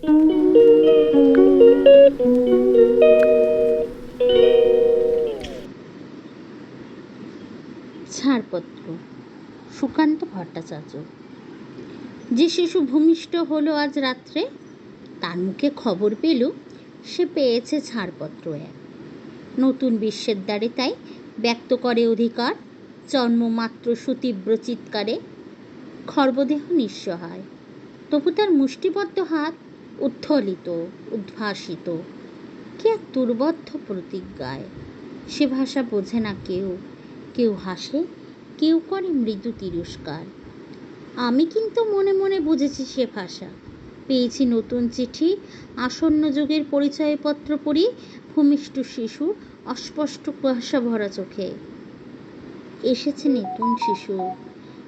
ছাড়পত্র, সুকান্ত ভট্টাচার্য। যে শিশু ভূমিষ্ঠ হলো আজ রাত্রে, তার মুখে খবর পেল সে পেয়েছে ছাড়পত্র এক। নতুন বিশ্বের দ্বারে তাই ব্যক্ত করে অধিকার, জন্মমাত্র সুতীব্র চিৎকারে। খর্বদেহ নিঃসহায়, তবু তার মুষ্টিবদ্ধ হাত উত্থলিত, উদ্ভাসিত। কি এক দুর্বদ্ধ প্রতিজ্ঞায়! সে ভাষা বোঝে না কেউ। কেউ হাসে, কেউ করে মৃদু তিরস্কার। আমি কিন্তু মনে মনে বুঝেছি সে ভাষা। পেয়েছি নতুন চিঠি, আসন্ন যুগের পরিচয়পত্র পড়ি ভূমিষ্ঠ শিশু অস্পষ্ট কুয়াশা ভরা চোখে। এসেছে নতুন শিশু,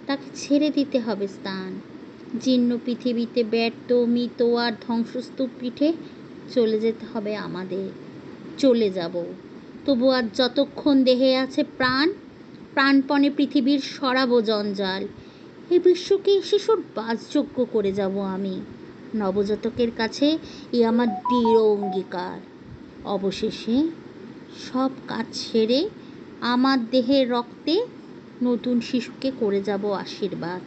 তাকে ছেড়ে দিতে হবে স্থান। জীর্ণ পৃথিবীতে ব্যর্থ, মৃত আর ধ্বংসস্তূপ পিঠে চলে যেতে হবে আমাদের। চলে যাব, তবু আজ যতক্ষণ দেহে আছে প্রাণ, প্রাণপণে পৃথিবীর সরাবো জঞ্জাল। এই বিশ্বকে শিশুর বাসযোগ্য করে যাব আমি। নবজাতকের কাছে এ আমার দৃঢ় অঙ্গীকার। অবশেষে সব কাজ ছেড়ে আমার দেহের রক্তে নতুন শিশুকে করে যাব আশীর্বাদ।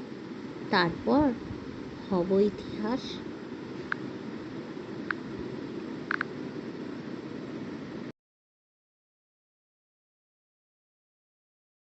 তারপর হব ইতিহাস।